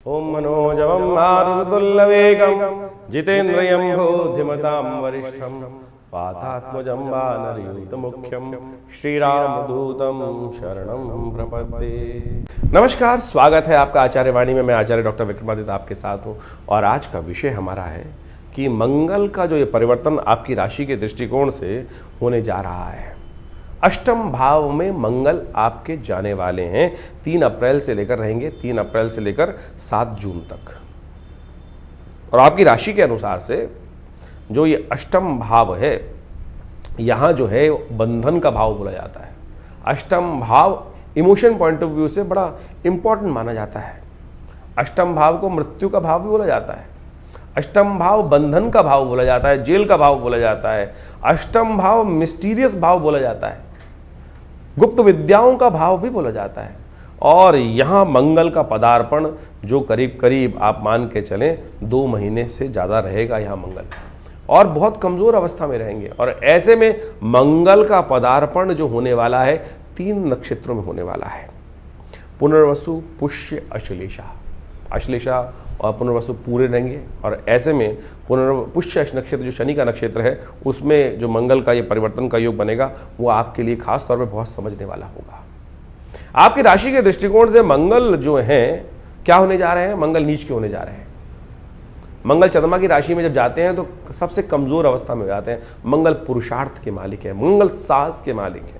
ओम मनोजवं मारुततुल्यवेगं जितेन्द्रियं बुद्धिमतां वरिष्ठं वातात्मजं वानरयूथमुख्यं श्रीरामदूतं शरणं प्रपद्ये। नमस्कार, स्वागत है आपका आचार्य वाणी में। मैं आचार्य डॉक्टर विक्रमादित्य आपके साथ हूँ और आज का विषय हमारा है कि मंगल का जो ये परिवर्तन आपकी राशि के दृष्टिकोण से होने जा रहा है। अष्टम भाव में मंगल आपके जाने वाले हैं। 3 अप्रैल से लेकर रहेंगे, 3 अप्रैल से लेकर 7 जून तक। और आपकी राशि के अनुसार से जो ये अष्टम भाव है, यहां जो है बंधन का भाव बोला जाता है। अष्टम भाव इमोशन पॉइंट ऑफ व्यू से बड़ा इंपॉर्टेंट माना जाता है। अष्टम भाव को मृत्यु का भाव भी बोला जाता है। अष्टम भाव बंधन का भाव बोला जाता है, जेल का भाव बोला जाता है। अष्टम भाव मिस्टीरियस भाव बोला जाता है, गुप्त विद्याओं का भाव भी बोला जाता है। और यहां मंगल का पदार्पण जो करीब करीब आप मान के चलें 2 महीने से ज्यादा रहेगा यहां मंगल, और बहुत कमजोर अवस्था में रहेंगे। और ऐसे में मंगल का पदार्पण जो होने वाला है 3 नक्षत्रों में होने वाला है। पुनर्वसु, पुष्य, अश्लेषा। अश्लेषा और पुनर्वसु पूरे रहेंगे। और ऐसे में पुष्य नक्षत्र जो शनि का नक्षत्र है, उसमें जो मंगल का ये परिवर्तन का योग बनेगा वो आपके लिए खास तौर पे बहुत समझने वाला होगा। आपकी राशि के दृष्टिकोण से मंगल जो है क्या होने जा रहे हैं? मंगल नीच के होने जा रहे हैं। मंगल चंद्रमा की राशि में जब जाते हैं तो सबसे कमजोर अवस्था में हो जाते हैं। मंगल पुरुषार्थ के मालिक है, मंगल साहस के मालिक है।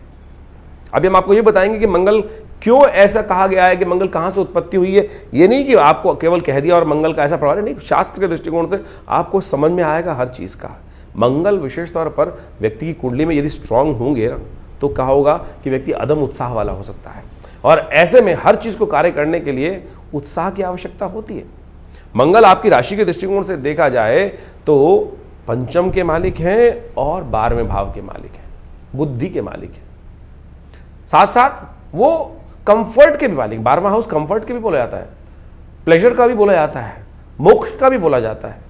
अभी हम आपको ये बताएंगे कि मंगल क्यों ऐसा कहा गया है, कि मंगल कहां से उत्पत्ति हुई है। ये नहीं कि आपको केवल कह दिया और मंगल का ऐसा प्रभाव है, नहीं, शास्त्र के दृष्टिकोण से आपको समझ में आएगा हर चीज का। मंगल विशेष तौर पर व्यक्ति की कुंडली में यदि स्ट्रांग होंगे ना, तो कहा होगा कि व्यक्ति अदम उत्साह वाला हो सकता है। और ऐसे में हर चीज को कार्य करने के लिए उत्साह की आवश्यकता होती है। मंगल आपकी राशि के दृष्टिकोण से देखा जाए तो पंचम के मालिक हैं और 12वें भाव के मालिक हैं, बुद्धि के मालिक हैं। साथ साथ वो कंफर्ट के भी मालिक, 12वां हाउस कंफर्ट के भी बोला जाता है, प्लेजर का भी बोला जाता है, मोक्ष का भी बोला जाता है।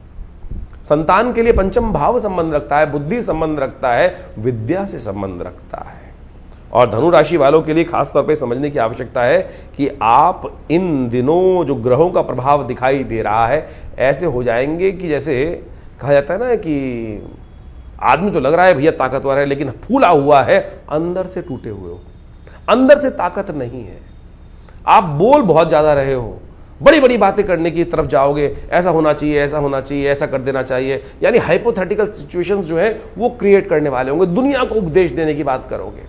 संतान के लिए पंचम भाव संबंध रखता है, बुद्धि संबंध रखता है, विद्या से संबंध रखता है। और धनु राशि वालों के लिए खास तौर पे समझने की आवश्यकता है कि आप इन दिनों जो ग्रहों का प्रभाव दिखाई दे रहा है, ऐसे हो जाएंगे कि जैसे कहा जाता है ना कि आदमी तो लग रहा है भैया ताकतवर है, लेकिन फूला हुआ है, अंदर से टूटे हुए हो, अंदर से ताकत नहीं है। आप बोल बहुत ज्यादा रहे हो, बड़ी बड़ी बातें करने की तरफ जाओगे, ऐसा होना चाहिए, ऐसा होना चाहिए, ऐसा कर देना चाहिए, यानी हाइपोथेटिकल सिचुएशंस जो है वो क्रिएट करने वाले होंगे। दुनिया को उपदेश देने की बात करोगे,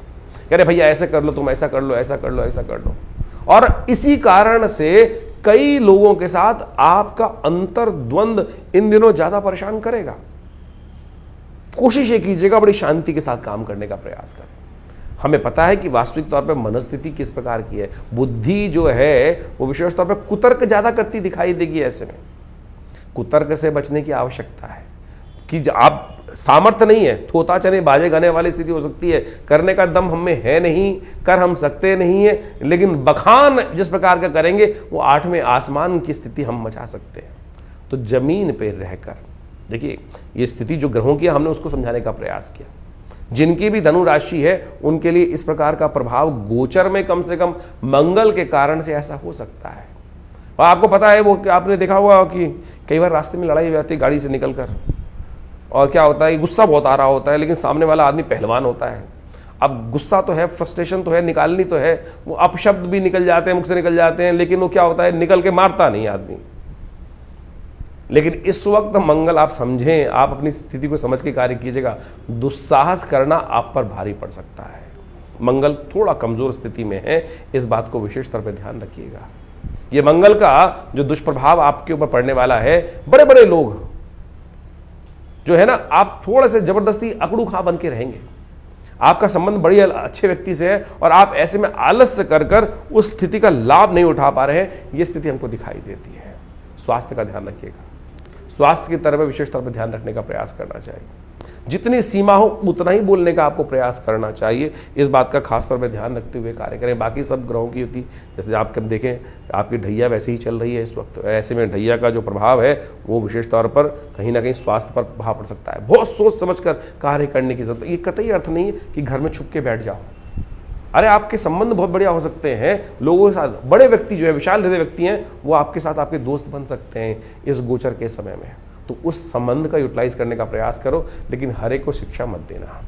कह रहे भैया ऐसे कर लो, तुम ऐसा कर लो, ऐसा कर लो, ऐसा कर लो। और इसी कारण से कई लोगों के साथ आपका अंतर्द्वंद इन दिनों ज्यादा परेशान करेगा। कोशिश ये कीजिएगा बड़ी शांति के साथ काम करने का प्रयास करें। हमें पता है कि वास्तविक तौर पर मनस्थिति किस प्रकार की है। बुद्धि जो है वो विशेष तौर पर कुतर्क ज्यादा करती दिखाई देगी। ऐसे में कुतर्क से बचने की आवश्यकता है कि आप सामर्थ्य नहीं है, थोता चने बाजे गाने वाली स्थिति हो सकती है। करने का दम हमें है नहीं, कर हम सकते नहीं है, लेकिन बखान जिस प्रकार का करेंगे वो 8वें आसमान की स्थिति हम मचा सकते हैं। तो जमीन पे रहकर देखिए, ये स्थिति जो ग्रहों की है, हमने उसको समझाने का प्रयास किया। जिनकी भी धनु राशि है उनके लिए इस प्रकार का प्रभाव गोचर में कम से कम मंगल के कारण से ऐसा हो सकता है। और आपको पता है, वो आपने देखा होगा कि कई बार रास्ते में लड़ाई हो जाती है गाड़ी से निकलकर, और क्या होता है, गुस्सा बहुत आ रहा होता है, लेकिन सामने वाला आदमी पहलवान होता है। अब गुस्सा तो है, फ्रस्ट्रेशन तो है, निकालनी तो है, वो अपशब्द भी निकल जाते हैं, मुख से निकल जाते हैं, लेकिन वो क्या होता है, निकल के मारता नहीं आदमी। लेकिन इस वक्त मंगल, आप समझें, आप अपनी स्थिति को समझ के कार्य कीजिएगा। दुस्साहस करना आप पर भारी पड़ सकता है। मंगल थोड़ा कमजोर स्थिति में है, इस बात को विशेष तौर पर ध्यान रखिएगा। ये मंगल का जो दुष्प्रभाव आपके ऊपर पड़ने वाला है, बड़े बड़े लोग जो है ना, आप थोड़े से जबरदस्ती अकड़ू खा बन के रहेंगे। आपका संबंध बड़ी अच्छे व्यक्ति से है और आप ऐसे में आलस्य कर उस स्थिति का लाभ नहीं उठा पा रहे हैं, ये स्थिति हमको दिखाई देती है। स्वास्थ्य का ध्यान रखिएगा। स्वास्थ्य की तरफ विशेष तौर पर ध्यान रखने का प्रयास करना चाहिए। जितनी सीमा हो उतना ही बोलने का आपको प्रयास करना चाहिए। इस बात का खास तौर पर ध्यान रखते हुए कार्य करें। बाकी सब ग्रहों की युति, जैसे आप कब देखें, आपकी ढैया वैसे ही चल रही है इस वक्त। ऐसे में ढैया का जो प्रभाव है वो विशेष तौर पर कहीं ना कहीं स्वास्थ्य पर प्रभाव पड़ सकता है। बहुत सोच समझ कर कार्य करने की जरूरत है। ये कतई अर्थ नहीं है कि घर में छुप के बैठ जाओ। अरे आपके संबंध बहुत बढ़िया हो सकते हैं लोगों के साथ। बड़े व्यक्ति जो है, विशाल हृदय व्यक्ति हैं, वो आपके साथ आपके दोस्त बन सकते हैं इस गोचर के समय में। तो उस संबंध का यूटिलाइज करने का प्रयास करो, लेकिन हर एक को शिक्षा मत देना।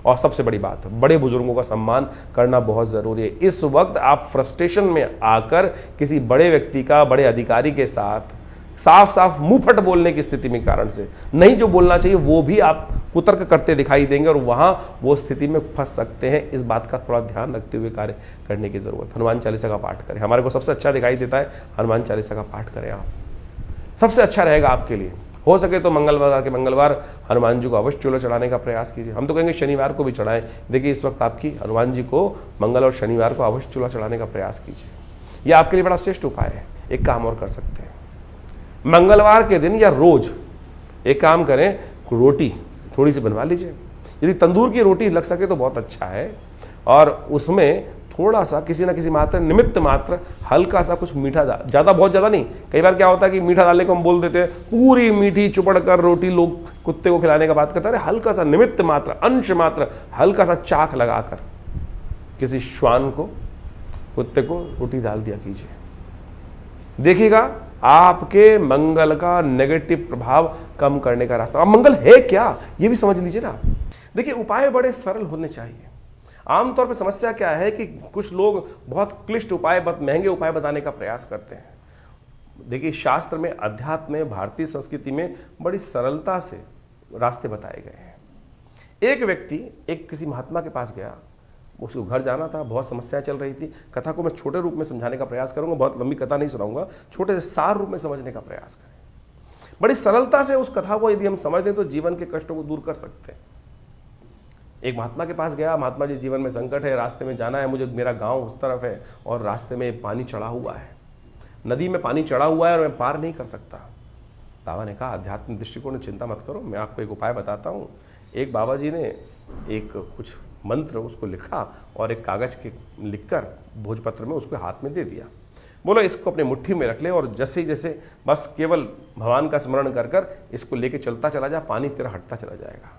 और सबसे बड़ी बात, बड़े बुजुर्गों का सम्मान करना बहुत जरूरी है। इस वक्त आप फ्रस्ट्रेशन में आकर किसी बड़े व्यक्ति का, बड़े अधिकारी के साथ साफ साफ मुंह फट बोलने की स्थिति में कारण से नहीं जो बोलना चाहिए वो भी आप कुतर्क करते दिखाई देंगे और वहां वो स्थिति में फंस सकते हैं। इस बात का थोड़ा ध्यान रखते हुए कार्य करने की जरूरत। हनुमान चालीसा का पाठ करें, हमारे को सबसे अच्छा दिखाई देता है हनुमान चालीसा का पाठ करें आप, सबसे अच्छा रहेगा आपके लिए। हो सके तो मंगलवार के मंगलवार हनुमान जी को अवश्य चूल्हा चढ़ाने का प्रयास कीजिए। हम तो कहेंगे शनिवार को भी चढ़ाएं। देखिए इस वक्त आपकी हनुमान जी को मंगल और शनिवार को अवश्य चूल्हा चढ़ाने का प्रयास कीजिए। यह आपके लिए बड़ा श्रेष्ठ उपाय है। एक काम और कर सकते हैं, मंगलवार के दिन या रोज एक काम करें, रोटी थोड़ी सी बनवा लीजिए। यदि तंदूर की रोटी लग सके तो बहुत अच्छा है, और उसमें थोड़ा सा किसी ना किसी मात्रा, निमित्त मात्र हल्का सा कुछ मीठा, ज्यादा बहुत ज्यादा नहीं। कई बार क्या होता है कि मीठा डालने को हम बोल देते हैं, पूरी मीठी चुपड़ कर रोटी लोग कुत्ते को खिलाने का बात करते हैं। हल्का सा निमित्त मात्र, अंश मात्र, हल्का सा चाक लगाकर किसी श्वान को, कुत्ते को रोटी डाल दिया कीजिए। देखिएगा आपके मंगल का नेगेटिव प्रभाव कम करने का रास्ता। अब मंगल है क्या ये भी समझ लीजिए ना। देखिए उपाय बड़े सरल होने चाहिए। आमतौर पर समस्या क्या है कि कुछ लोग बहुत क्लिष्ट उपाय, बहुत महंगे उपाय बताने का प्रयास करते हैं। देखिए शास्त्र में, अध्यात्म में, भारतीय संस्कृति में बड़ी सरलता से रास्ते बताए गए हैं। एक व्यक्ति एक किसी महात्मा के पास गया, उसको घर जाना था, बहुत समस्याएं चल रही थी। कथा को मैं छोटे रूप में समझाने का प्रयास करूंगा, बहुत लंबी कथा नहीं सुनाऊंगा, छोटे से सार रूप में समझने का प्रयास करें। बड़ी सरलता से उस कथा को यदि हम समझ लें तो जीवन के कष्टों को दूर कर सकते हैं। एक महात्मा के पास गया, महात्मा जी जीवन में संकट है, रास्ते में जाना है मुझे, मेरा गांव उस तरफ है और रास्ते में पानी चढ़ा हुआ है, नदी में पानी चढ़ा हुआ है और मैं पार नहीं कर सकता। बाबा ने कहा आध्यात्मिक दृष्टिकोण, चिंता मत करो, मैं आपको एक उपाय बताता हूँ। एक बाबा जी ने एक कुछ मंत्र उसको लिखा और एक कागज के लिखकर भोजपत्र में उसको हाथ में दे दिया। बोलो इसको अपने मुट्ठी में रख ले और जैसे जैसे बस केवल भगवान का स्मरण कर कर इसको लेके चलता चला जा, पानी तेरा हटता चला जाएगा।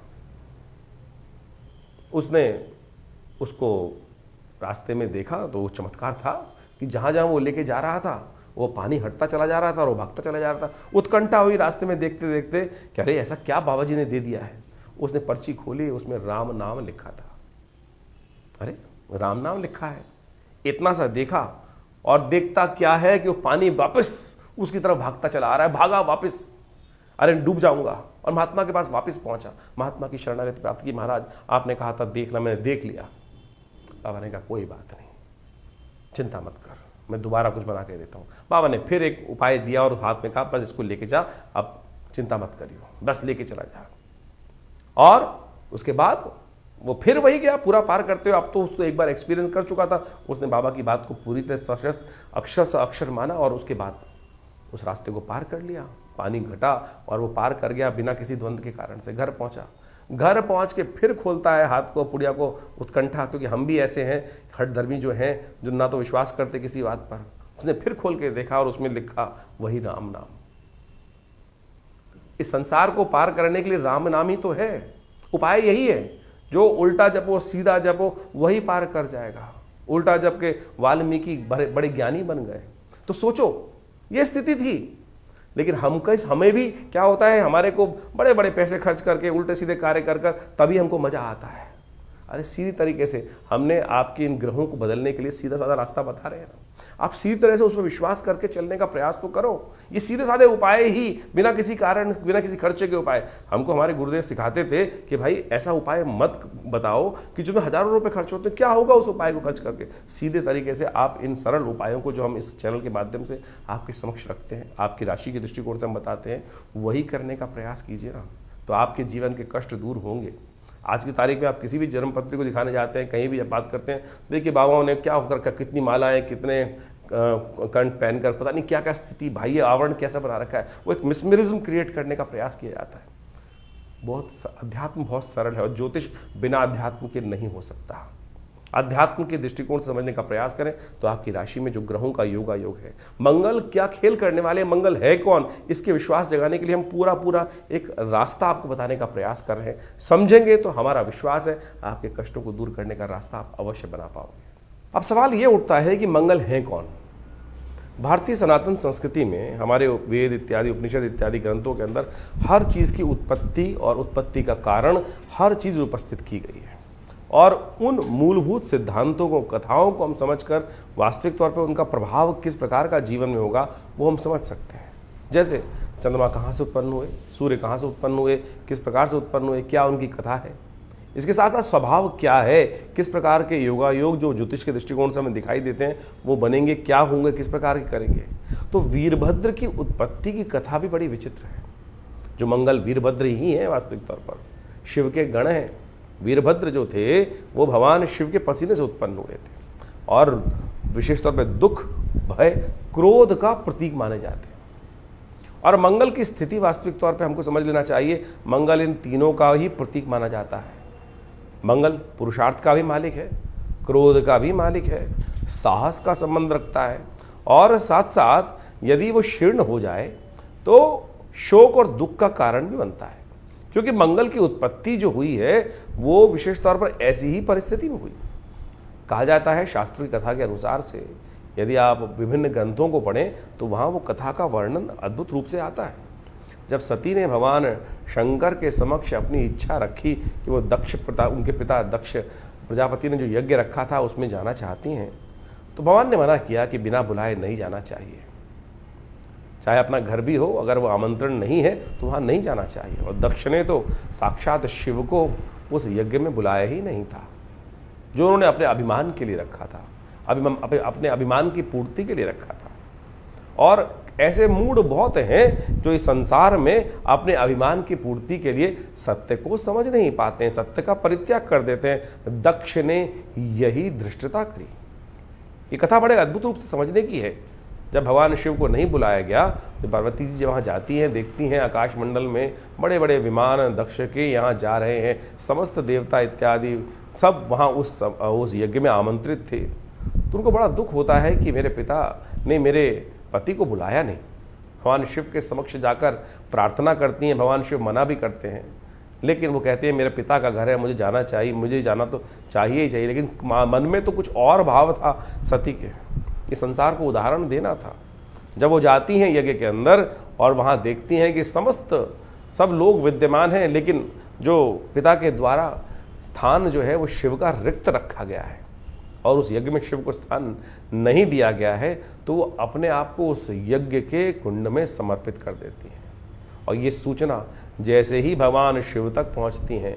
उसने उसको रास्ते में देखा तो वो चमत्कार था कि जहां जहां वो लेके जा रहा था वो पानी हटता चला जा रहा था और वो भागता चला जा रहा था। उत्कंठा हुई रास्ते में देखते देखते, क्या अरे ऐसा क्या बाबा जी ने दे दिया है। उसने पर्ची खोली, उसमें राम नाम लिखा था। अरे राम नाम लिखा है, इतना सा देखा और देखता क्या है कि वो पानी वापस उसकी तरफ भागता चला आ रहा है। भागा वापस, अरे डूब जाऊंगा, और महात्मा के पास वापस पहुंचा। महात्मा की शरणागति प्राप्त की। महाराज आपने कहा था देखना, मैंने देख लिया। बाबा ने कहा कोई बात नहीं, चिंता मत कर, मैं दोबारा कुछ बना के देता हूं। बाबा ने फिर एक उपाय दिया और हाथ में कहा बस इसको लेके जा, अब चिंता मत करियो, बस लेके चला जा। और उसके बाद वो फिर वही गया पूरा पार करते हुए। अब तो उसको एक बार एक्सपीरियंस कर चुका था, उसने बाबा की बात को पूरी तरह अक्षर से अक्षर माना और उसके बाद उस रास्ते को पार कर लिया। पानी घटा और वो पार कर गया बिना किसी द्वंद्व के कारण से। घर पहुंचा, घर पहुंच के फिर खोलता है हाथ को, पुड़िया को, उत्कंठा, क्योंकि हम भी ऐसे हैं हठधर्मी जो हैं जो ना तो विश्वास करते किसी बात पर। उसने फिर खोल के देखा और उसमें लिखा वही राम नाम। इस संसार को पार करने के लिए राम नाम ही तो है। उपाय यही है, जो उल्टा जपो सीधा जपो वही पार कर जाएगा। उल्टा जप के वाल्मीकि बड़े ज्ञानी बन गए। तो सोचो ये स्थिति थी, लेकिन हमें भी क्या होता है, हमारे को बड़े बड़े पैसे खर्च करके उल्टे सीधे कार्य कर कर तभी हमको मजा आता है। अरे सीधी तरीके से हमने आपके इन ग्रहों को बदलने के लिए सीधा साधा रास्ता बता रहे हैं ना, आप सीधी तरह से उस पर विश्वास करके चलने का प्रयास तो करो। ये सीधे साधे उपाय ही, बिना किसी कारण, बिना किसी खर्चे के उपाय। हमको हमारे गुरुदेव सिखाते थे कि भाई ऐसा उपाय मत बताओ कि जो में हजारों रुपए खर्च होते, क्या होगा उस उपाय को खर्च करके। सीधे तरीके से आप इन सरल उपायों को जो हम इस चैनल के माध्यम से आपके समक्ष रखते हैं, आपकी राशि के दृष्टिकोण से हम बताते हैं, वही करने का प्रयास कीजिए ना, तो आपके जीवन के कष्ट दूर होंगे। आज की तारीख में आप किसी भी जन्मपत्री को दिखाने जाते हैं, कहीं भी जब बात करते हैं, देखिए बाबाओं ने क्या होकर, कितनी मालाएं, कितने कंठ पहनकर, पता नहीं क्या क्या स्थिति, भाई आवरण कैसा बना रखा है। वो एक मिसमरिज्म क्रिएट करने का प्रयास किया जाता है। अध्यात्म बहुत सरल है और ज्योतिष बिना अध्यात्म के नहीं हो सकता। अध्यात्म के दृष्टिकोण से समझने का प्रयास करें तो आपकी राशि में जो ग्रहों का योग है, मंगल क्या खेल करने वाले, मंगल है कौन, इसके विश्वास जगाने के लिए हम पूरा एक रास्ता आपको बताने का प्रयास कर रहे हैं। समझेंगे तो हमारा विश्वास है आपके कष्टों को दूर करने का रास्ता आप अवश्य बना पाओगे। अब सवाल ये उठता है कि मंगल है कौन। भारतीय सनातन संस्कृति में हमारे वेद इत्यादि उपनिषद इत्यादि ग्रंथों के अंदर हर चीज़ की उत्पत्ति और उत्पत्ति का कारण हर चीज़ उपस्थित की गई है, और उन मूलभूत सिद्धांतों को, कथाओं को हम समझकर वास्तविक तौर पर उनका प्रभाव किस प्रकार का जीवन में होगा वो हम समझ सकते हैं। जैसे चंद्रमा कहाँ से उत्पन्न हुए, सूर्य कहाँ से उत्पन्न हुए, किस प्रकार से उत्पन्न हुए, क्या उनकी कथा है, इसके साथ साथ स्वभाव क्या है, किस प्रकार के योगायोग जो ज्योतिष के दृष्टिकोण से हमें दिखाई देते हैं वो बनेंगे, क्या होंगे, किस प्रकार के करेंगे। तो वीरभद्र की उत्पत्ति की कथा भी बड़ी विचित्र है। जो मंगल वीरभद्र ही है, वास्तविक तौर पर शिव के गण हैं। वीरभद्र जो थे वो भगवान शिव के पसीने से उत्पन्न हुए थे, और विशेष तौर पर दुख, भय, क्रोध का प्रतीक माने जाते हैं। और मंगल की स्थिति वास्तविक तौर पे हमको समझ लेना चाहिए, मंगल इन तीनों का ही प्रतीक माना जाता है। मंगल पुरुषार्थ का भी मालिक है, क्रोध का भी मालिक है, साहस का संबंध रखता है, और साथ साथ यदि वो शीर्ण हो जाए तो शोक और दुख का कारण भी बनता है। क्योंकि मंगल की उत्पत्ति जो हुई है वो विशेष तौर पर ऐसी ही परिस्थिति में हुई। कहा जाता है शास्त्र की कथा के अनुसार से, यदि आप विभिन्न ग्रंथों को पढ़ें तो वहाँ वो कथा का वर्णन अद्भुत रूप से आता है। जब सती ने भगवान शंकर के समक्ष अपनी इच्छा रखी कि वो उनके पिता दक्ष प्रजापति ने जो यज्ञ रखा था उसमें जाना चाहती हैं, तो भगवान ने मना किया कि बिना बुलाए नहीं जाना चाहिए। चाहे अपना घर भी हो, अगर वो आमंत्रण नहीं है तो वहाँ नहीं जाना चाहिए। और दक्ष ने तो साक्षात शिव को उस यज्ञ में बुलाया ही नहीं था, जो उन्होंने अपने अभिमान के लिए रखा था, अपने अभिमान की पूर्ति के लिए रखा था। और ऐसे मूड बहुत हैं जो इस संसार में अपने अभिमान की पूर्ति के लिए सत्य को समझ नहीं पाते हैं, सत्य का परित्याग कर देते हैं। दक्ष ने यही धृष्टता करी। ये कथा बड़े अद्भुत रूप से समझने की है। जब भगवान शिव को नहीं बुलाया गया तो पार्वती जी वहाँ जाती हैं, देखती हैं आकाश मंडल में बड़े बड़े विमान दक्ष के यहाँ जा रहे हैं, समस्त देवता इत्यादि सब वहाँ उस यज्ञ में आमंत्रित थे। तो उनको बड़ा दुख होता है कि मेरे पिता ने मेरे पति को बुलाया नहीं। भगवान शिव के समक्ष जाकर प्रार्थना करती हैं, भगवान शिव मना भी करते हैं, लेकिन वो कहते हैं मेरे पिता का घर है, मुझे जाना चाहिए, मुझे जाना तो चाहिए ही चाहिए। लेकिन मन में तो कुछ और भाव था सती के, ये संसार को उदाहरण देना था। जब वो जाती हैं यज्ञ के अंदर और वहाँ देखती हैं कि सब लोग विद्यमान हैं, लेकिन जो पिता के द्वारा स्थान जो है वो शिव का रिक्त रखा गया है और उस यज्ञ में शिव को स्थान नहीं दिया गया है, तो वो अपने आप को उस यज्ञ के कुंड में समर्पित कर देती हैं। और ये सूचना जैसे ही भगवान शिव तक पहुंचती हैं,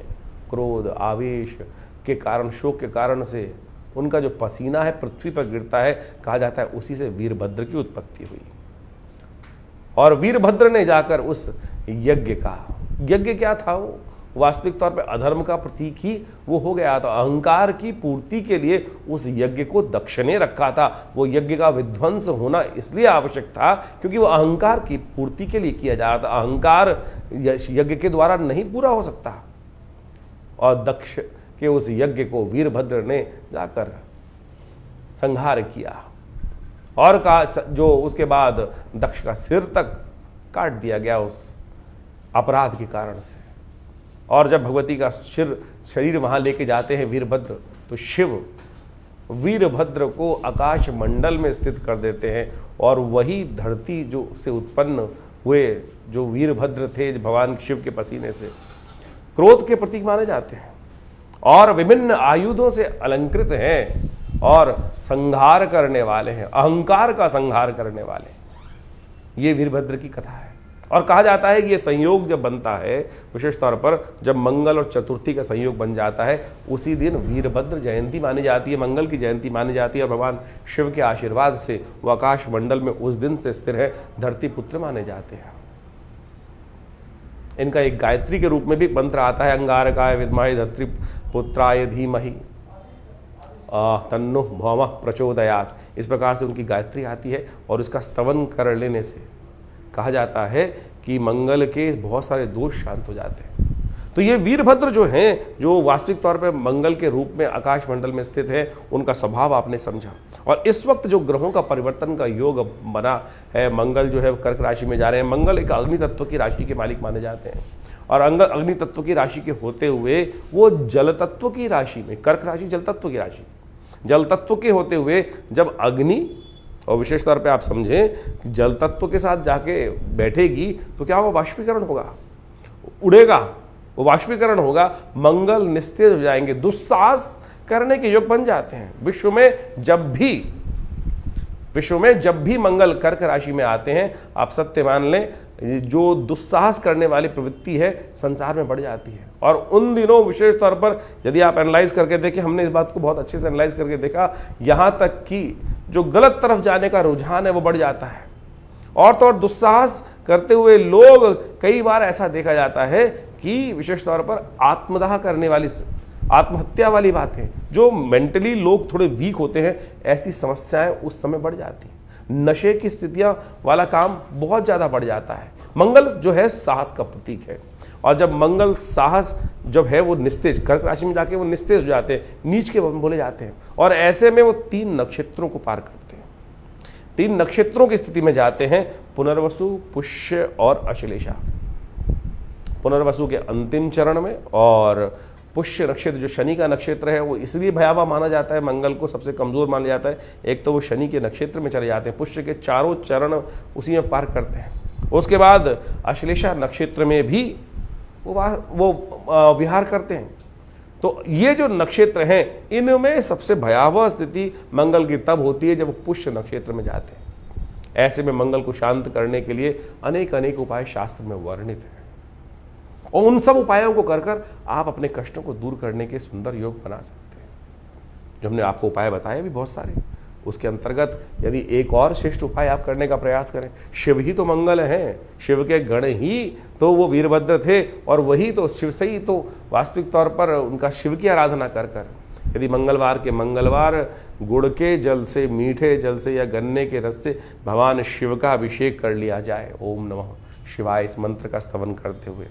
क्रोध आवेश के कारण, शोक के कारण से उनका जो पसीना है पृथ्वी पर गिरता है, कहा जाता है उसी से वीरभद्र की उत्पत्ति हुई। और वीरभद्र ने जाकर उस यज्ञ क्या था, वो वास्तविक तौर पे अधर्म का प्रतीक ही वो हो गया। तो अहंकार की पूर्ति के लिए उस यज्ञ को दक्ष ने रखा था। वो यज्ञ का विध्वंस होना इसलिए आवश्यक था क्योंकि वो अहंकार की पूर्ति के लिए किया जा रहा था। अहंकार यज्ञ के द्वारा नहीं पूरा हो सकता, और दक्ष के उस यज्ञ को वीरभद्र ने जाकर संहार किया, और जो उसके बाद दक्ष का सिर तक काट दिया गया उस अपराध के कारण से। और जब भगवती का शरीर वहाँ लेके जाते हैं वीरभद्र, तो शिव वीरभद्र को आकाश मंडल में स्थित कर देते हैं, और वही धरती जो से उत्पन्न हुए जो वीरभद्र थे भगवान शिव के पसीने से, क्रोध के प्रतीक माने जाते हैं और विभिन्न आयुधों से अलंकृत हैं और संहार करने वाले हैं, अहंकार का संहार करने वाले। ये वीरभद्र की कथा है। और कहा जाता है कि ये संयोग जब बनता है, विशेष तौर पर जब मंगल और चतुर्थी का संयोग बन जाता है, उसी दिन वीरभद्र जयंती मानी जाती है, मंगल की जयंती मानी जाती है। और भगवान शिव के आशीर्वाद से वो आकाश मंडल में उस दिन से स्थिर है, धरती पुत्र माने जाते हैं। इनका एक गायत्री के रूप में भी मंत्र आता है, अंगारकाय विद्महे धरित्री पुत्राय धीमहि तन्नो भौमः प्रचोदयात्। इस प्रकार से उनकी गायत्री आती है, और इसका स्तवन कर लेने से कहा जाता है कि मंगल के बहुत सारे दोष शांत हो जाते हैं। तो ये वीरभद्र जो हैं, जो वास्तविक तौर पर मंगल के रूप में आकाश मंडल में स्थित है, उनका स्वभाव आपने समझा। और इस वक्त जो ग्रहों का परिवर्तन का योग बना है, मंगल जो है कर्क राशि में जा रहे हैं। मंगल एक अग्नि तत्व की राशि के मालिक माने जाते हैं, और अग्नि तत्व की राशि के होते हुए वो जल तत्व की राशि में, कर्क राशि जल तत्व की राशि, जल तत्व के होते हुए जब अग्नि, और विशेष तौर पे आप समझें कि जल तत्व के साथ जाके बैठेगी तो क्या वो वाष्पीकरण होगा, उड़ेगा, वो वाष्पीकरण होगा, मंगल निस्तेज हो जाएंगे, दुस्साहस करने के योग बन जाते हैं। विश्व में जब भी मंगल कर्क राशि में आते हैं, आप सत्य मान लें, जो दुस्साहस करने वाली प्रवृत्ति है संसार में बढ़ जाती है। और उन दिनों विशेष तौर पर यदि आप एनालाइज करके देखें, हमने इस बात को बहुत अच्छे से एनालाइज करके देखा, यहां तक कि जो गलत तरफ जाने का रुझान है वो बढ़ जाता है। और तो और दुस्साहस करते हुए लोग, कई बार ऐसा देखा जाता है कि विशेष तौर पर आत्मदाह करने वाली, आत्महत्या वाली बातें, जो मेंटली लोग थोड़े वीक होते हैं, ऐसी समस्याएं उस समय बढ़ जाती हैं। नशे की स्थितियां वाला काम बहुत ज्यादा बढ़ जाता है। मंगल जो है साहस का प्रतीक है, और जब मंगल साहस जब है वो निस्तेज, कर्क राशि में जाके वो निस्तेज हो जाते हैं, नीच के बोले जाते हैं, और ऐसे में वो 3 नक्षत्रों को पार करते हैं। 3 नक्षत्रों की स्थिति में जाते हैं, पुनर्वसु, पुष्य और अश्लेषा। पुनर्वसु के अंतिम चरण में, और पुष्य नक्षत्र जो शनि का नक्षत्र है वो इसलिए भयावह माना जाता है, मंगल को सबसे कमजोर माना जाता है। एक तो वो शनि के नक्षत्र में चले जाते हैं, पुष्य के चारों चरण उसी में पार करते हैं। उसके बाद अश्लेषा नक्षत्र में भी वो विहार करते हैं। तो ये जो नक्षत्र हैं, इनमें सबसे भयावह स्थिति मंगल की तब होती है जब वो पुष्य नक्षत्र में जाते हैं। ऐसे में मंगल को शांत करने के लिए अनेक उपाय शास्त्र में वर्णित है, और उन सब उपायों को कर आप अपने कष्टों को दूर करने के सुंदर योग बना सकते हैं। जो हमने आपको उपाय बताए भी बहुत सारे, उसके अंतर्गत यदि एक और श्रेष्ठ उपाय आप करने का प्रयास करें, शिव ही तो मंगल हैं, शिव के गण ही तो वो वीरभद्र थे, और वही तो शिव से ही तो वास्तविक तौर पर उनका शिव की आराधना कर यदि मंगलवार के मंगलवार गुड़ के जल से, मीठे जल से या गन्ने के रस से भगवान शिव का अभिषेक कर लिया जाए, ओम नमः शिवाय इस मंत्र का स्तवन करते हुए,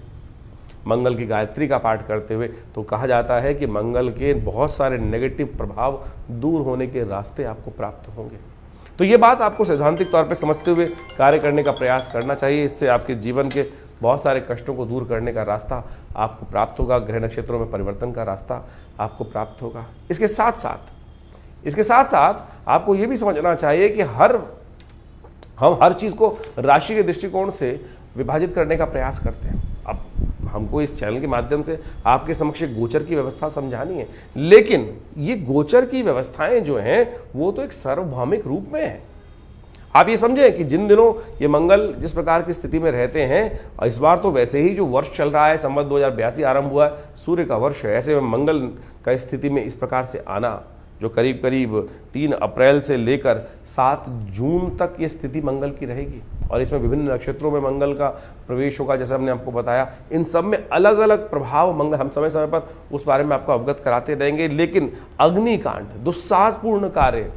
मंगल की गायत्री का पाठ करते हुए, तो कहा जाता है कि मंगल के बहुत सारे नेगेटिव प्रभाव दूर होने के रास्ते आपको प्राप्त होंगे। तो ये बात आपको सैद्धांतिक तौर पे समझते हुए कार्य करने का प्रयास करना चाहिए। इससे आपके जीवन के बहुत सारे कष्टों को दूर करने का रास्ता आपको प्राप्त होगा, ग्रह नक्षत्रों में परिवर्तन का रास्ता आपको प्राप्त होगा। इसके साथ साथ आपको ये भी समझना चाहिए कि हम हर चीज़ को राशि के दृष्टिकोण से विभाजित करने का प्रयास करते हैं। अब हमको इस चैनल के माध्यम से आपके समक्ष गोचर की व्यवस्था समझानी है, लेकिन ये गोचर की व्यवस्थाएं जो हैं वो तो एक सार्वभौमिक रूप में है। आप ये समझें कि जिन दिनों ये मंगल जिस प्रकार की स्थिति में रहते हैं, और इस बार तो वैसे ही जो वर्ष चल रहा है, संवत 2082 आरंभ हुआ है, सूर्य का वर्ष है, ऐसे में मंगल का स्थिति में इस प्रकार से आना, जो करीब करीब 3 अप्रैल से लेकर 7 जून तक ये स्थिति मंगल की रहेगी, और इसमें विभिन्न नक्षत्रों में मंगल का प्रवेश होगा, जैसे हमने आपको बताया। इन सब में अलग अलग प्रभाव मंगल, हम समय समय पर उस बारे में आपको अवगत कराते रहेंगे। लेकिन अग्निकांड, दुस्साहसपूर्ण कार्य,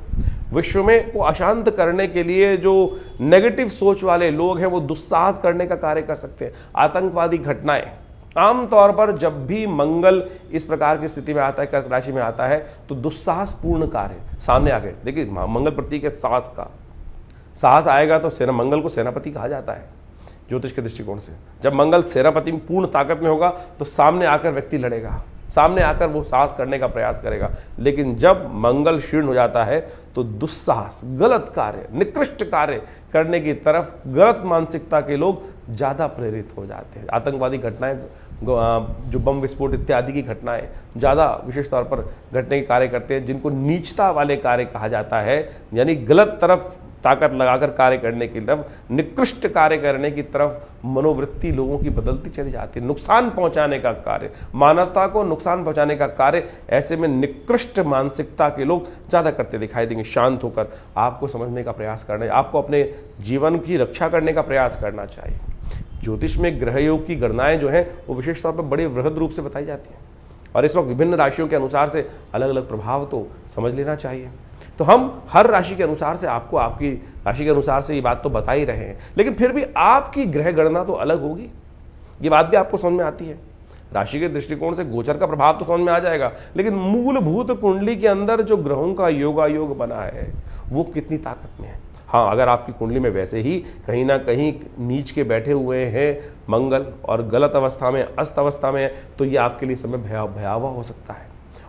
विश्व में को अशांत करने के लिए जो नेगेटिव सोच वाले लोग हैं वो दुस्साहस करने का कार्य कर सकते हैं। आतंकवादी घटनाएं, आमतौर पर जब भी मंगल इस प्रकार की स्थिति में आता है, कर्क राशि में आता है, तो दुस्साहसपूर्ण कार्य सामने आ गए। देखिए, मंगल प्रतीक है साहस का, साहस आएगा तो मंगल को सेनापति कहा जाता है ज्योतिष के दृष्टिकोण से। जब मंगल सेनापति पूर्ण ताकत में होगा तो सामने आकर व्यक्ति लड़ेगा, सामने आकर वो साहस करने का प्रयास करेगा। लेकिन जब मंगल क्षीण हो जाता है तो दुस्साहस, गलत कार्य, निकृष्ट कार्य करने की तरफ गलत मानसिकता के लोग ज्यादा प्रेरित हो जाते हैं। आतंकवादी घटनाएं, जो बम विस्फोट इत्यादि की घटनाएं ज्यादा विशेष तौर पर घटने के कार्य करते हैं, जिनको नीचता वाले कार्य कहा जाता है, यानी गलत तरफ ताकत लगाकर कार्य करने की तरफ, निकृष्ट कार्य करने की तरफ मनोवृत्ति लोगों की बदलती चली जाती है। नुकसान पहुंचाने का कार्य, मानवता को नुकसान पहुंचाने का कार्य, ऐसे में निकृष्ट मानसिकता के लोग ज्यादा करते दिखाई देंगे। शांत होकर आपको समझने का प्रयास करना है, आपको अपने जीवन की रक्षा करने का प्रयास करना चाहिए। ज्योतिष में ग्रह योग की गणनाएं जो है वो विशेष तौर पर बड़े वृहद रूप से बताई जाती हैं, और इस वक्त विभिन्न राशियों के अनुसार से अलग अलग प्रभाव तो समझ लेना चाहिए। तो हम हर राशि के अनुसार से आपको आपकी राशि के अनुसार से ये बात तो बता ही रहे हैं, लेकिन फिर भी आपकी ग्रह गणना तो अलग होगी, ये बात भी आपको समझ में आती है। राशि के दृष्टिकोण से गोचर का प्रभाव तो समझ में आ जाएगा, लेकिन मूलभूत कुंडली के अंदर जो ग्रहों का योगायोग बना है वो कितनी ताकत में है। हाँ, अगर आपकी कुंडली में वैसे ही कहीं ना कहीं नीच के बैठे हुए हैं मंगल और गलत अवस्था में, अस्त अवस्था में है, तो ये आपके लिए समय भयावह हो सकता है।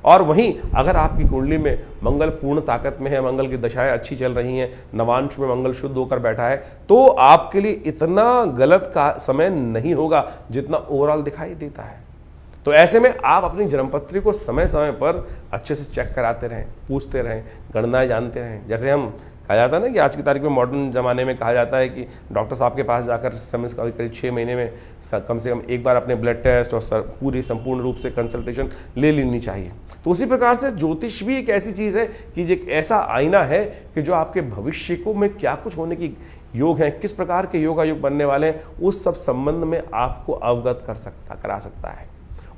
और वहीं अगर आपकी कुंडली में मंगल पूर्ण ताकत में है, मंगल की दशाएं अच्छी चल रही हैं, नवांश में मंगल शुद्ध होकर बैठा है, तो आपके लिए इतना गलत का समय नहीं होगा जितना ओवरऑल दिखाई देता है। तो ऐसे में आप अपनी जन्मपत्री को समय समय पर अच्छे से चेक कराते रहें, पूछते रहें, गणनाएं जानते रहें। जैसे हम कहा जाता है ना कि आज की तारीख में मॉडर्न ज़माने में कहा जाता है कि डॉक्टर साहब के पास जाकर समय करीब 6 महीने में कम से कम एक बार अपने ब्लड टेस्ट और पूरी संपूर्ण रूप से कंसल्टेशन ले लेनी चाहिए। तो उसी प्रकार से ज्योतिष भी एक ऐसी चीज़ है कि एक ऐसा आईना है कि जो आपके भविष्य को में क्या कुछ होने की योग हैं, किस प्रकार के योगायोग बनने वाले हैं, उस सब संबंध में आपको अवगत करा सकता है।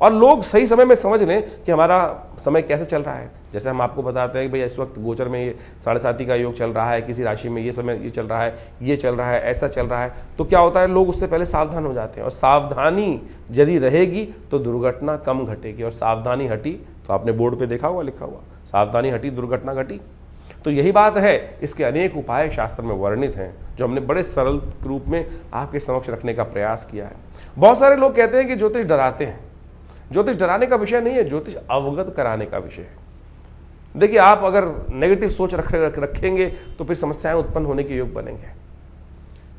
और लोग सही समय में समझ लें कि हमारा समय कैसे चल रहा है। जैसे हम आपको बताते हैं कि भाई इस वक्त गोचर में ये 7.5 का योग चल रहा है, किसी राशि में ये समय ये चल रहा है, ये चल रहा है, ऐसा चल रहा है, तो क्या होता है, लोग उससे पहले सावधान हो जाते हैं। और सावधानी यदि रहेगी तो दुर्घटना कम घटेगी। और सावधानी हटी तो आपने बोर्ड पे देखा हुआ, लिखा हुआ, सावधानी हटी दुर्घटना घटी। तो यही बात है। इसके अनेक उपाय शास्त्र में वर्णित हैं जो हमने बड़े सरल रूप में आपके समक्ष रखने का प्रयास किया है। बहुत सारे लोग कहते हैं कि ज्योतिष डराते हैं। ज्योतिष डराने का विषय नहीं है, ज्योतिष अवगत कराने का विषय है। देखिए, आप अगर नेगेटिव सोच रखेंगे तो फिर समस्याएं उत्पन्न होने के योग बनेंगे।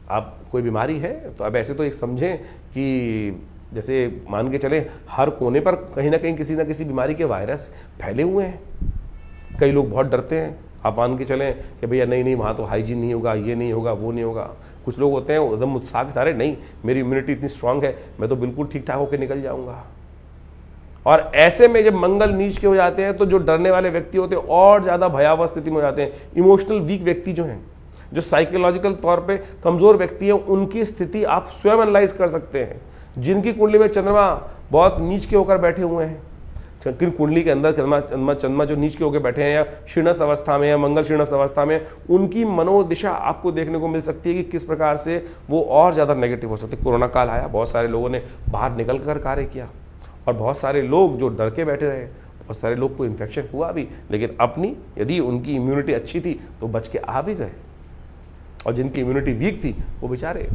आप कोई बीमारी है तो अब ऐसे तो एक समझें कि जैसे मान के चले हर कोने पर कहीं ना कहीं किसी ना किसी बीमारी के वायरस फैले हुए हैं। कई लोग बहुत डरते हैं। आप मान के चलें कि भैया नहीं वहाँ तो हाइजीन नहीं होगा, ये नहीं होगा, वो नहीं होगा। कुछ लोग होते हैं एकदम उत्साह के सारे, नहीं मेरी इम्यूनिटी इतनी स्ट्रांग है, मैं तो बिल्कुल ठीक ठाक होकर निकल जाऊँगा। और ऐसे में जब मंगल नीच के हो जाते हैं तो जो डरने वाले व्यक्ति होते हैं और ज़्यादा भयावह स्थिति में हो जाते हैं। इमोशनल वीक व्यक्ति जो हैं, जो साइकोलॉजिकल तौर पे कमज़ोर व्यक्ति हैं, उनकी स्थिति आप स्वयं एनालाइज कर सकते हैं। जिनकी कुंडली में चंद्रमा बहुत नीच के होकर बैठे हुए हैं, कुंडली के अंदर चंद्रमा जो नीच के होकर बैठे हैं या शीर्णस्थ अवस्था में या मंगल शीर्णस्थ अवस्था में, उनकी मनोदिशा आपको देखने को मिल सकती है कि किस प्रकार से वो और ज़्यादा नेगेटिव हो सकते हैं। कोरोना काल आया, बहुत सारे लोगों ने बाहर निकल कर कार्य किया और बहुत सारे लोग जो डर के बैठे रहे, बहुत सारे लोग को इन्फेक्शन हुआ भी, लेकिन अपनी यदि उनकी इम्यूनिटी अच्छी थी तो बच के आ भी गए। और जिनकी इम्यूनिटी वीक थी वो बेचारे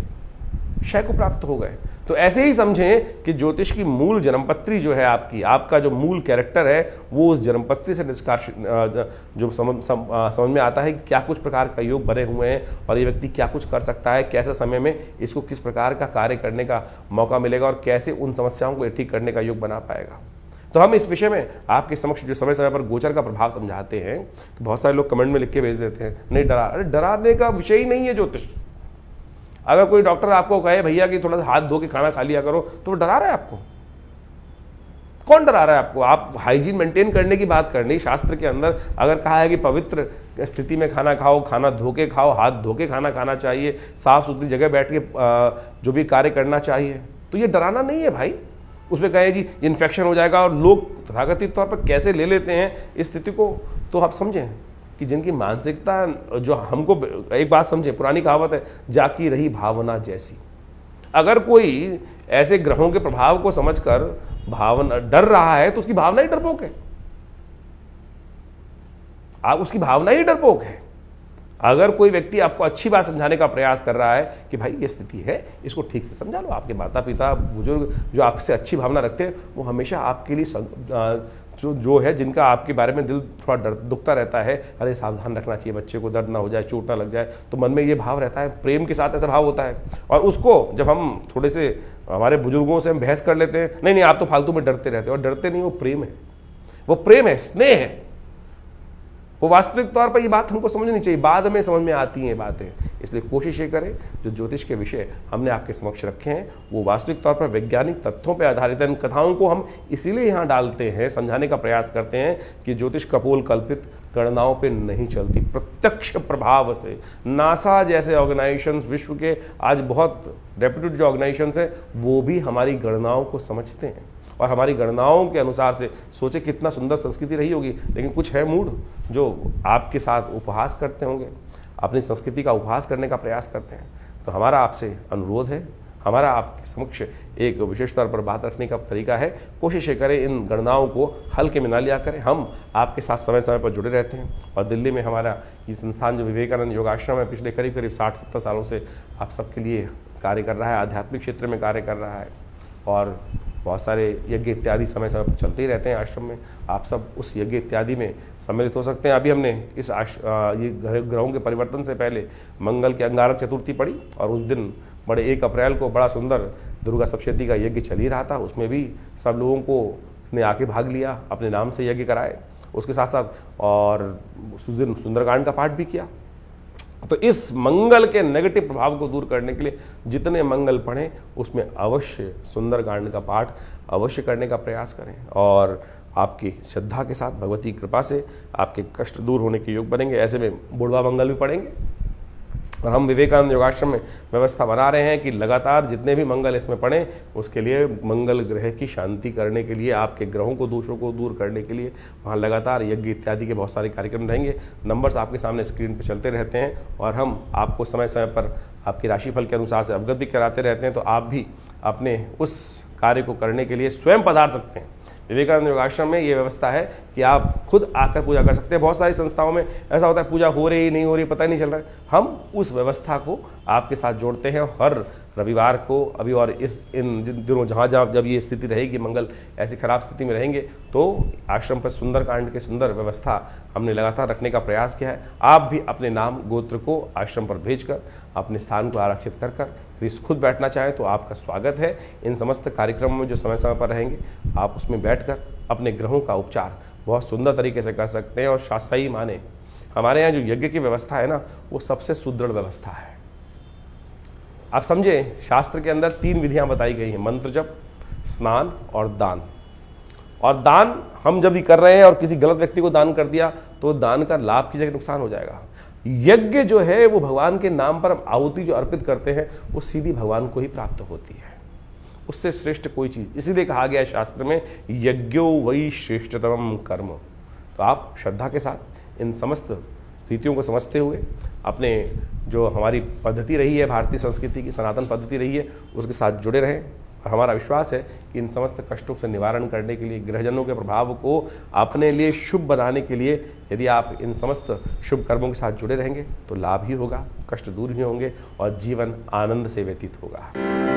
क्षय को प्राप्त हो गए। तो ऐसे ही समझें कि ज्योतिष की मूल जन्मपत्री जो है आपका जो मूल कैरेक्टर है, वो उस जन्मपत्री से निष्कर्ष जो समझ में आता है कि क्या कुछ प्रकार का योग बने हुए हैं और ये व्यक्ति क्या कुछ कर सकता है, कैसे समय में इसको किस प्रकार का कार्य करने का मौका मिलेगा और कैसे उन समस्याओं को ठीक करने का योग बना पाएगा। तो हम इस विषय में आपके समक्ष जो समय समय पर गोचर का प्रभाव समझाते हैं, तो बहुत सारे लोग कमेंट में लिख के भेज देते हैं नहीं डरा। अरे डराने का विषय ही नहीं है ज्योतिष। अगर कोई डॉक्टर आपको कहे भैया कि थोड़ा सा हाथ धो के खाना खा लिया करो, तो वो डरा रहा है आपको? कौन डरा रहा है आपको? आप हाइजीन मेंटेन करने की बात करनी। शास्त्र के अंदर अगर कहा है कि पवित्र स्थिति में खाना खाओ, खाना धो के खाओ, हाथ धो के खाना खाना चाहिए, साफ सुथरी जगह बैठ के जो भी कार्य करना चाहिए, तो ये डराना नहीं है भाई। उसमें कहे जी इन्फेक्शन हो जाएगा, और लोग तथाकथित तौर पर कैसे ले लेते हैं इस स्थिति को, तो आप समझें कि जिनकी मानसिकता जो हमको, एक बात समझे, पुरानी कहावत है, जाकी रही भावना जैसी। अगर कोई ऐसे ग्रहों के प्रभाव को समझकर भावना डर रहा है तो उसकी भावना ही डरपोक है। आप उसकी भावना ही डरपोक है। अगर कोई व्यक्ति आपको अच्छी बात समझाने का प्रयास कर रहा है कि भाई ये स्थिति है, इसको ठीक से समझा लो। आपके माता पिता बुजुर्ग जो आपसे अच्छी भावना रखते हैं, वो हमेशा आपके लिए जो है, जिनका आपके बारे में दिल थोड़ा दुखता रहता है, अरे सावधान रखना चाहिए, बच्चे को दर्द ना हो जाए, चोट ना लग जाए, तो मन में ये भाव रहता है। प्रेम के साथ ऐसा भाव होता है। और उसको जब हम थोड़े से हमारे बुजुर्गों से हम बहस कर लेते हैं, नहीं आप तो फालतू में डरते रहते हैं, और डरते नहीं, वो प्रेम है, वो प्रेम है, स्नेह है। वो वास्तविक तौर पर ये बात हमको समझनी चाहिए, बाद में समझ में आती हैं बातें। इसलिए कोशिश ये करें, जो ज्योतिष के विषय हमने आपके समक्ष रखे हैं वो वास्तविक तौर पर वैज्ञानिक तथ्यों पर आधारित है। इन कथाओं को हम इसीलिए यहाँ डालते हैं, समझाने का प्रयास करते हैं कि ज्योतिष कपोल कल्पित गणनाओं पे नहीं चलती, प्रत्यक्ष प्रभाव से। नासा जैसे ऑर्गेनाइजेशंस, विश्व के आज बहुत रेप्यूटेड जो ऑर्गेनाइजेशंस हैं, वो भी हमारी गणनाओं को समझते हैं और हमारी गणनाओं के अनुसार से सोचे कितना सुंदर संस्कृति रही होगी। लेकिन कुछ है मूड जो आपके साथ उपहास करते होंगे, अपनी संस्कृति का उपहास करने का प्रयास करते हैं। तो हमारा आपसे अनुरोध है, हमारा आपके समक्ष एक विशेष तौर पर बात रखने का तरीका है, कोशिश करें इन गणनाओं को हल्के में ना लिया करें। हम आपके साथ समय समय पर जुड़े रहते हैं और दिल्ली में हमारा ये संस्थान जो विवेकानंद योगाश्रम है, पिछले करीब 60-70 सालों से आप सबके लिए कार्य कर रहा है, आध्यात्मिक क्षेत्र में कार्य कर रहा है। और बहुत सारे यज्ञ इत्यादि समय समय पर चलते ही रहते हैं आश्रम में। आप सब उस यज्ञ इत्यादि में सम्मिलित हो सकते हैं। अभी हमने इस ये ग्रहों के परिवर्तन से पहले मंगल की अंगारक चतुर्थी पड़ी और उस दिन बड़े 1 अप्रैल को बड़ा सुंदर दुर्गा सप्तशती का यज्ञ चल ही रहा था। उसमें भी सब लोगों को ने आके भाग लिया, अपने नाम से यज्ञ कराए, उसके साथ साथ और उस दिन सुंदरकांड का पाठ भी किया। तो इस मंगल के नेगेटिव प्रभाव को दूर करने के लिए जितने मंगल पढ़ें उसमें अवश्य सुंदरकांड का पाठ अवश्य करने का प्रयास करें और आपकी श्रद्धा के साथ भगवती की कृपा से आपके कष्ट दूर होने के योग बनेंगे। ऐसे में बुढ़वा मंगल भी पढ़ेंगे और हम विवेकानंद योगाश्रम में व्यवस्था बना रहे हैं कि लगातार जितने भी मंगल इसमें पढ़ें उसके लिए मंगल ग्रह की शांति करने के लिए, आपके ग्रहों को दोषों को दूर करने के लिए वहाँ लगातार यज्ञ इत्यादि के बहुत सारे कार्यक्रम रहेंगे। नंबर्स आपके सामने स्क्रीन पर चलते रहते हैं और हम आपको समय समय पर आपकी राशिफल के अनुसार से अवगत भी कराते रहते हैं। तो आप भी अपने उस कार्य को करने के लिए स्वयं पधार सकते हैं। विवेकानंद योगाश्रम में ये व्यवस्था है कि आप खुद आकर पूजा कर सकते हैं। बहुत सारी संस्थाओं में ऐसा होता है पूजा हो रही नहीं हो रही पता ही नहीं चल रहा है। हम उस व्यवस्था को आपके साथ जोड़ते हैं। हर रविवार को अभी और इन दिनों जहाँ जब ये स्थिति रहेगी, मंगल ऐसी खराब स्थिति में रहेंगे, तो आश्रम पर सुंदरकांड की सुंदर व्यवस्था हमने लगातार रखने का प्रयास किया है। आप भी अपने नाम गोत्र को आश्रम पर भेजकर अपने स्थान को आरक्षित कर यदि खुद बैठना चाहें तो आपका स्वागत है। इन समस्त कार्यक्रमों में जो समय समय पर रहेंगे आप उसमें बैठकर अपने ग्रहों का उपचार बहुत सुंदर तरीके से कर सकते हैं। और शास्त्री माने हमारे यहाँ जो यज्ञ की व्यवस्था है ना, वो सबसे सुदृढ़ व्यवस्था है। आप समझे, शास्त्र के अंदर 3 विधियां बताई गई हैं, मंत्र जप, स्नान और दान। और दान हम जब भी कर रहे हैं और किसी गलत व्यक्ति को दान कर दिया तो दान का लाभ की जगह नुकसान हो जाएगा। यज्ञ जो है वो भगवान के नाम पर आहुति जो अर्पित करते हैं वो सीधी भगवान को ही प्राप्त होती है, उससे श्रेष्ठ कोई चीज। इसीलिए कहा गया है शास्त्र में, यज्ञो वै श्रेष्ठतमं कर्म। तो आप श्रद्धा के साथ इन समस्त रीतियों को समझते हुए अपने जो हमारी पद्धति रही है, भारतीय संस्कृति की सनातन पद्धति रही है, उसके साथ जुड़े रहें। और हमारा विश्वास है कि इन समस्त कष्टों से निवारण करने के लिए, ग्रहजनों के प्रभाव को अपने लिए शुभ बनाने के लिए यदि आप इन समस्त शुभ कर्मों के साथ जुड़े रहेंगे तो लाभ ही होगा, कष्ट दूर ही होंगे और जीवन आनंद से व्यतीत होगा।